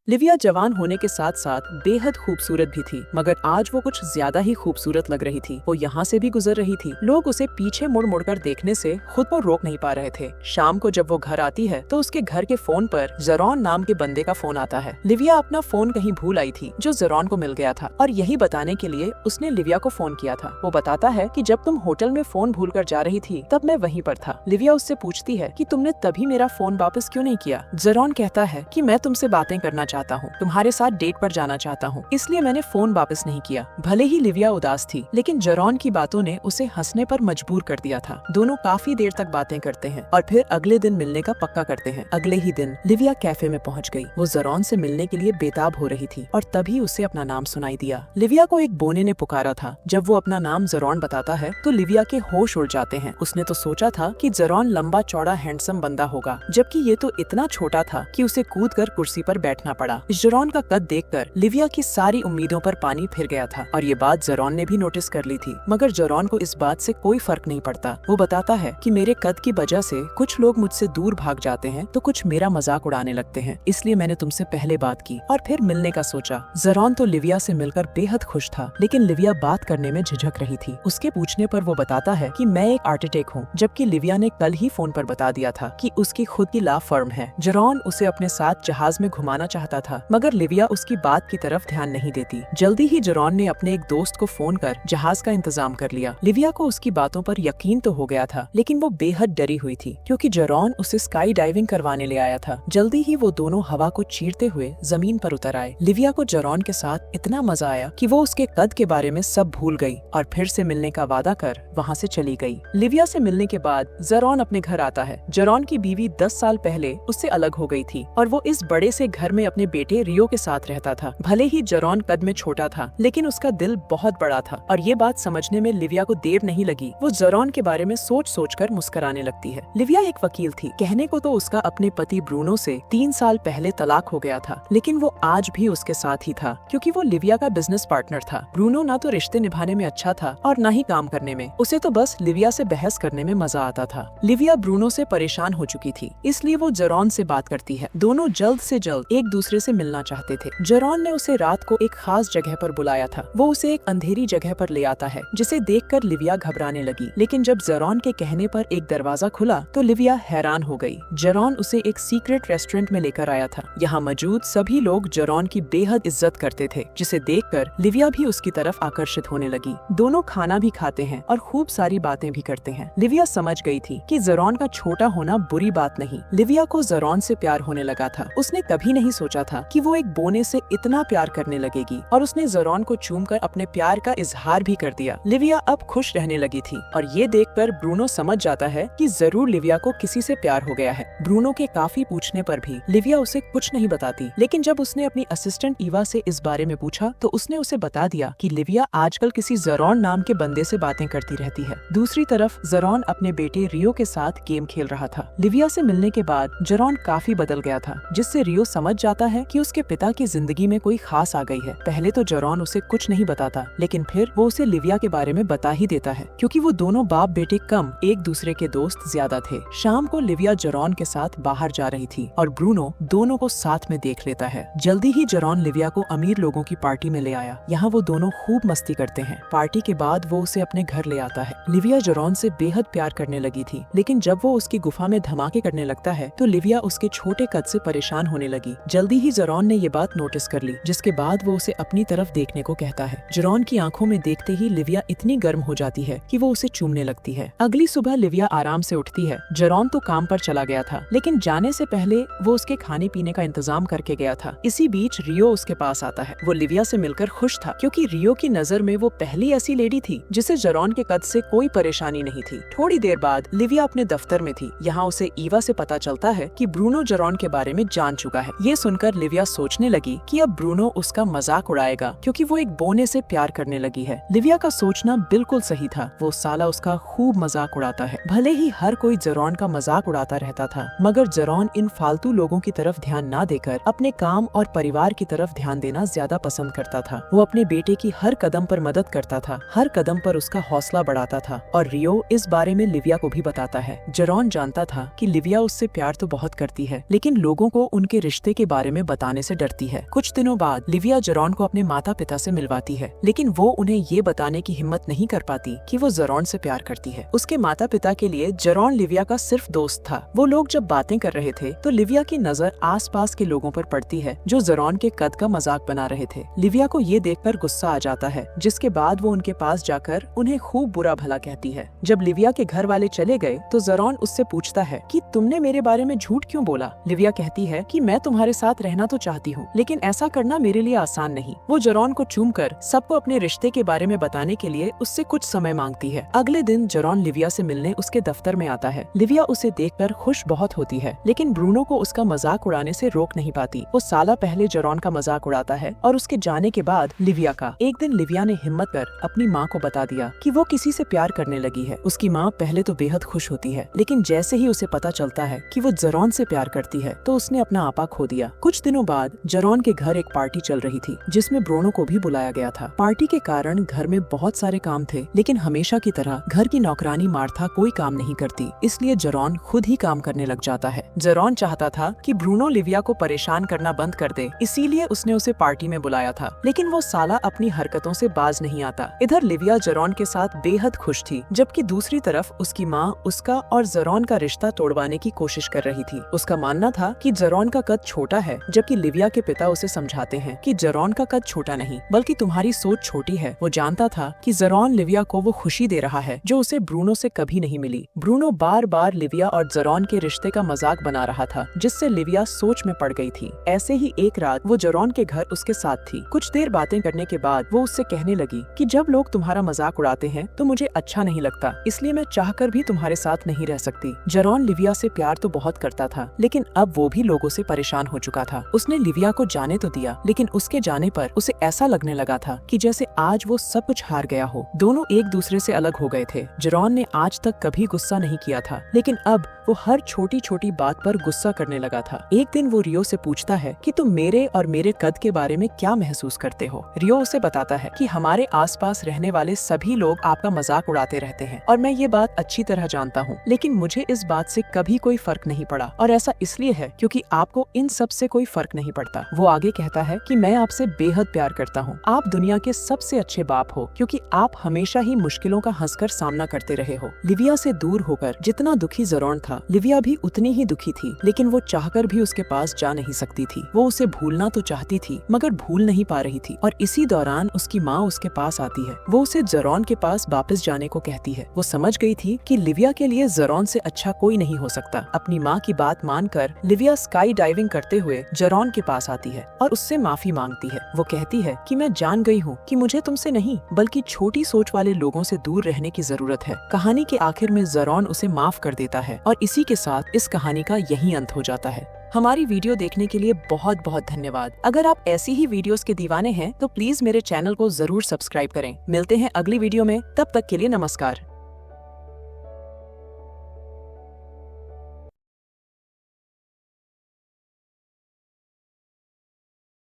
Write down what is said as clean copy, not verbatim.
Livia जवान होने के साथ साथ बेहद खूबसूरत भी थी, मगर आज वो कुछ ज्यादा ही खूबसूरत लग रही थी। वो यहाँ से भी गुजर रही थी। लोग उसे पीछे मुड़ मुड़कर देखने से खुद को रोक नहीं पा रहे थे। शाम को जब वो घर आती है तो उसके घर के फोन पर जरॉन नाम के बंदे का फोन आता है। लिविया अपना फोन कहीं भूल आई थी जो जरॉन को मिल गया था, और यही बताने के लिए उसने लिविया को फोन किया था। वो बताता है कि जब तुम होटल में फोन भूल कर जा रही थी तब मैं वहीं पर था। लिविया उससे पूछती है कि तुमने तभी मेरा फोन वापस क्यों नहीं किया। जरॉन कहता है कि मैं तुमसे बातें करना चाहता हूँ, तुम्हारे साथ डेट पर जाना चाहता हूँ, इसलिए मैंने फोन वापस नहीं किया। भले ही लिविया उदास थी, लेकिन जरॉन की बातों ने उसे हंसने पर मजबूर कर दिया था। दोनों काफी देर तक बातें करते हैं और फिर अगले दिन मिलने का पक्का करते हैं। अगले ही दिन लिविया कैफे में पहुँच गई। वो जरॉन से मिलने के लिए बेताब हो रही थी और तभी उसे अपना नाम सुनाई दिया। लिविया को एक बोने ने पुकारा था। जब वो अपना नाम जरॉन बताता है तो लिविया के होश उड़ जाते हैं। उसने तो सोचा था कि जरॉन लंबा चौड़ा हैंडसम बंदा होगा, जबकि ये तो इतना छोटा था कि उसे कूदकर कुर्सी पर बैठना पड़ा। जरॉन का कद देखकर लिविया की सारी उम्मीदों पर पानी फिर गया था, और ये बात जरॉन ने भी नोटिस कर ली थी। मगर जरॉन को इस बात से कोई फर्क नहीं पड़ता। वो बताता है कि मेरे कद की वजह से कुछ लोग मुझसे दूर भाग जाते हैं तो कुछ मेरा मजाक उड़ाने लगते हैं, इसलिए मैंने तुमसे पहले बात की और फिर मिलने का सोचा। जरॉन तो लिविया से मिलकर बेहद खुश था, लेकिन लिविया बात करने में झिझक रही थी। उसके पूछने पर वो बताता है कि मैं एक आर्किटेक्ट हूँ, जबकि लिविया ने कल ही फोन पर बता दिया था कि उसकी खुद की लॉ फर्म है। जरॉन उसे अपने साथ जहाज में घुमाना चाहता था, मगर लिविया उसकी बात की तरफ ध्यान नहीं देती। जल्दी ही जरॉन ने अपने एक दोस्त को फोन कर जहाज का इंतजाम कर लिया। लिविया को उसकी बातों पर यकीन तो हो गया था, लेकिन वो बेहद डरी हुई थी क्योंकि जरॉन उसे स्काई डाइविंग करवाने ले आया था। जल्दी ही वो दोनों हवा को चीरते हुए जमीन पर उतर आए। लिविया को जरॉन के साथ इतना मजा आया कि वो उसके कद के बारे में सब भूल गई और फिर से मिलने का वादा कर वहाँ से चली गई। लिविया से मिलने के बाद जरॉन अपने घर आता है। जरॉन की बीवी 10 साल पहले उससे अलग हो गई थी और वो इस बड़े से घर में अपने बेटे रियो के साथ रहता था। भले ही जरॉन कद में छोटा था, लेकिन उसका दिल बहुत बड़ा था, और ये बात समझने में लिविया को देर नहीं लगी। वो जरॉन के बारे में सोच सोच कर मुस्कुराने लगती है। लिविया एक वकील थी। कहने को तो उसका अपने पति ब्रूनो से 3 साल पहले तलाक हो गया था, लेकिन वो आज भी उसके साथ ही था क्योंकि वो लिविया का बिजनेस पार्टनर था। ब्रूनो ना तो रिश्ते निभाने में अच्छा था और न ही काम करने में। उसे तो बस लिविया से बहस करने में मजा आता था। लिविया ब्रूनो से परेशान हो चुकी थी, इसलिए वो जरॉन से बात करती है। दोनों जल्द से जल्द एक दूसरे से मिलना चाहते थे। जरॉन ने उसे रात को एक खास जगह पर बुलाया था। वो उसे एक अंधेरी जगह पर ले आता है, जिसे देखकर लिविया घबराने लगी। लेकिन जब जरॉन के कहने पर एक दरवाजा खुला तो लिविया हैरान हो गई। जरॉन उसे एक सीक्रेट रेस्टोरेंट में लेकर आया था। यहाँ मौजूद सभी लोग जरॉन की बेहद इज्जत करते थे, जिसे देखकर लिविया भी उसकी तरफ आकर्षित होने लगी। दोनों खाना भी खाते हैं और खूब सारी बातें भी करते हैं। लिविया समझ गई थी कि जरॉन का छोटा होना बुरी बात नहीं। लिविया को जरॉन से प्यार होने लगा था। उसने कभी नहीं सोचा था कि वो एक बोने से इतना प्यार करने लगेगी, और उसने जरॉन को चूमकर अपने प्यार का इजहार भी कर दिया। लिविया अब खुश रहने लगी थी, और ये देखकर ब्रूनो समझ जाता है कि जरूर लिविया को किसी से प्यार हो गया है। ब्रूनो के काफी पूछने पर भी लिविया उसे कुछ नहीं बताती, लेकिन जब उसने अपनी असिस्टेंट ईवा से इस बारे में पूछा तो उसने उसे बता दिया कि लिविया आजकल किसी जरॉन नाम के बंदे से बातें करती रहती है। दूसरी तरफ जरॉन अपने बेटे रियो के साथ गेम खेल रहा था। लिविया से मिलने के बाद जरॉन काफी बदल गया था, जिससे रियो समझ जाता है कि उसके पिता की जिंदगी में कोई खास आ गई है। पहले तो जरॉन उसे कुछ नहीं बताता, लेकिन फिर वो उसे लिविया के बारे में बता ही देता है, क्योंकि वो दोनों बाप बेटे कम एक दूसरे के दोस्त ज्यादा थे। शाम को लिविया जरॉन के साथ बाहर जा रही थी और ब्रूनो दोनों को साथ में देख लेता है। जल्दी ही जरॉन लिविया को अमीर लोगों की पार्टी में ले आया। यहाँ वो दोनों खूब मस्ती करते हैं। पार्टी के बाद वो उसे अपने घर ले आता है। लिविया जरॉन से बेहद प्यार करने लगी थी, लेकिन जब वो उसकी गुफा में धमाके करने लगता है तो लिविया उसके छोटे कद से परेशान होने लगी। जल्दी ही जरॉन ने ये बात नोटिस कर ली, जिसके बाद वो उसे अपनी तरफ देखने को कहता है। जरॉन की आंखों में देखते ही लिविया इतनी गर्म हो जाती है कि वो उसे चूमने लगती है। अगली सुबह लिविया आराम से उठती है। जरॉन तो काम पर चला गया था, लेकिन जाने से पहले वो उसके खाने पीने का इंतजाम करके गया था। इसी बीच रियो उसके पास आता है। वो लिविया से मिलकर खुश था, क्योंकि रियो की नजर में वो पहली ऐसी लेडी थी जिसे जरॉन के कद से कोई परेशानी नहीं थी। थोड़ी देर बाद लिविया अपने दफ्तर में थी। यहाँ उसे ईवा से पता चलता है कि ब्रूनो जरॉन के बारे में जान चुका है। ये सुनकर लिविया सोचने लगी कि अब ब्रूनो उसका मजाक उड़ाएगा, क्योंकि वो एक बोने से प्यार करने लगी है। लिविया का सोचना बिल्कुल सही था। वो साला उसका खूब मजाक उड़ाता है। भले ही हर कोई जरॉन का मजाक उड़ाता रहता था, मगर जरॉन इन फालतू लोगों की तरफ ध्यान ना देकर अपने काम और परिवार की तरफ ध्यान देना ज्यादा पसंद करता था। वो अपने बेटे की हर कदम पर मदद करता था, हर कदम पर उसका हौसला बढ़ाता था, और रियो इस बारे में लिविया को भी बताता है। जरॉन जानता था कि लिविया उससे प्यार तो बहुत करती है, लेकिन लोगों को उनके रिश्ते के बारे में में बताने से डरती है। कुछ दिनों बाद लिविया जेरॉन को अपने माता पिता से मिलवाती है, लेकिन वो उन्हें ये बताने की हिम्मत नहीं कर पाती कि वो जेरॉन से प्यार करती है। उसके माता पिता के लिए जेरॉन लिविया का सिर्फ दोस्त था। वो लोग जब बातें कर रहे थे तो लिविया की नजर आसपास के लोगों पर पड़ती है जो जेरॉन के कद का मजाक बना रहे थे। लिविया को ये देखकर गुस्सा आ जाता है, जिसके बाद वो उनके पास जाकर उन्हें खूब बुरा भला कहती है। जब लिविया के घर वाले चले गए तो जेरॉन उससे पूछता है कि तुमने मेरे बारे में झूठ क्यों बोला। लिविया कहती है कि मैं तुम्हारे साथ रहना तो चाहती हूँ, लेकिन ऐसा करना मेरे लिए आसान नहीं। वो जेरॉन को चूमकर सबको अपने रिश्ते के बारे में बताने के लिए उससे कुछ समय मांगती है। अगले दिन जेरॉन लिविया से मिलने उसके दफ्तर में आता है। लिविया उसे देखकर खुश बहुत होती है, लेकिन ब्रूनो को उसका मजाक उड़ाने से रोक नहीं पाती। वो साल पहले जेरॉन का मजाक उड़ाता है और उसके जाने के बाद लिविया का। एक दिन लिविया ने हिम्मत कर अपनी माँ को बता दिया कि वो किसी से प्यार करने लगी है। उसकी माँ पहले तो बेहद खुश होती है, लेकिन जैसे ही उसे पता चलता है कि वो जेरॉन से प्यार करती है तो उसने अपना आपा खो दिया। कुछ दिनों बाद जेरॉन के घर एक पार्टी चल रही थी, जिसमें ब्रूनो को भी बुलाया गया था। पार्टी के कारण घर में बहुत सारे काम थे, लेकिन हमेशा की तरह घर की नौकरानी मार्था कोई काम नहीं करती, इसलिए जेरॉन खुद ही काम करने लग जाता है। जेरॉन चाहता था कि ब्रूनो लिविया को परेशान करना बंद कर दे, इसीलिए उसने उसे पार्टी में बुलाया था, लेकिन वो साला अपनी हरकतों से बाज नहीं आता। इधर लिविया जेरॉन के साथ बेहद खुश थी, जबकि दूसरी तरफ उसकी माँ उसका और जेरॉन का रिश्ता तोड़वाने की कोशिश कर रही थी। उसका मानना था कि जेरॉन का कद छोटा है, जबकि लिविया के पिता उसे समझाते हैं कि जेरॉन का कद छोटा नहीं बल्कि तुम्हारी सोच छोटी है। वो जानता था कि जेरॉन लिविया को वो खुशी दे रहा है जो उसे ब्रूनो से कभी नहीं मिली। ब्रूनो बार बार लिविया और जेरॉन के रिश्ते का मजाक बना रहा था, जिससे लिविया सोच में पड़ गई थी। ऐसे ही एक रात वो जेरॉन के घर उसके साथ थी। कुछ देर बातें करने के बाद वो उससे कहने लगी कि जब लोग तुम्हारा मजाक उड़ाते हैं तो मुझे अच्छा नहीं लगता, इसलिए मैं चाहकर भी तुम्हारे साथ नहीं रह सकती। जेरॉन लिविया से प्यार तो बहुत करता था, लेकिन अब वो भी लोगों से परेशान हो चुका था। उसने लिविया को जाने तो दिया, लेकिन उसके जाने पर उसे ऐसा लगने लगा था कि जैसे आज वो सब कुछ हार गया हो। दोनों एक दूसरे से अलग हो गए थे। जेरॉन ने आज तक कभी गुस्सा नहीं किया था, लेकिन अब वो हर छोटी छोटी बात पर गुस्सा करने लगा था। एक दिन वो रियो से पूछता है कि तुम मेरे और मेरे कद के बारे में क्या महसूस करते हो। रियो उसे बताता है कि हमारे आसपास रहने वाले सभी लोग आपका मजाक उड़ाते रहते हैं और मैं ये बात अच्छी तरह जानता हूँ, लेकिन मुझे इस बात से कभी कोई फर्क नहीं पड़ा, और ऐसा इसलिए है क्योंकि आपको इन सब से कोई फर्क नहीं पड़ता। वो आगे कहता है कि मैं आपसे बेहद प्यार करता हूँ। आप दुनिया के सबसे अच्छे बाप हो, क्योंकि आप हमेशा ही मुश्किलों का हंसकर सामना करते रहे हो। लिविया से दूर होकर जितना दुखी जेरॉन था, लिविया भी उतनी ही दुखी थी, लेकिन वो चाहकर भी उसके पास जा नहीं सकती थी। वो उसे भूलना तो चाहती थी, मगर भूल नहीं पा रही थी। और इसी दौरान उसकी माँ उसके पास आती है। वो उसे जेरॉन के पास वापस जाने को कहती है। वो समझ गई थी कि लिविया के लिए जेरॉन से अच्छा कोई नहीं हो सकता। अपनी माँ की बात मानकर लिविया स्काई डाइविंग करते हुए जेरॉन के पास आती है और उससे माफी मांगती है। वो कहती है कि मैं जान गई हूँ कि मुझे तुमसे नहीं बल्कि छोटी सोच वाले लोगों से दूर रहने की जरूरत है। कहानी के आखिर में जेरॉन उसे माफ कर देता है और इसी के साथ इस कहानी का यही अंत हो जाता है। हमारी वीडियो देखने के लिए बहुत बहुत धन्यवाद। अगर आप ऐसी ही वीडियोस के दीवाने हैं तो प्लीज मेरे चैनल को जरूर सब्सक्राइब करें। मिलते हैं अगली वीडियो में, तब तक के लिए नमस्कार।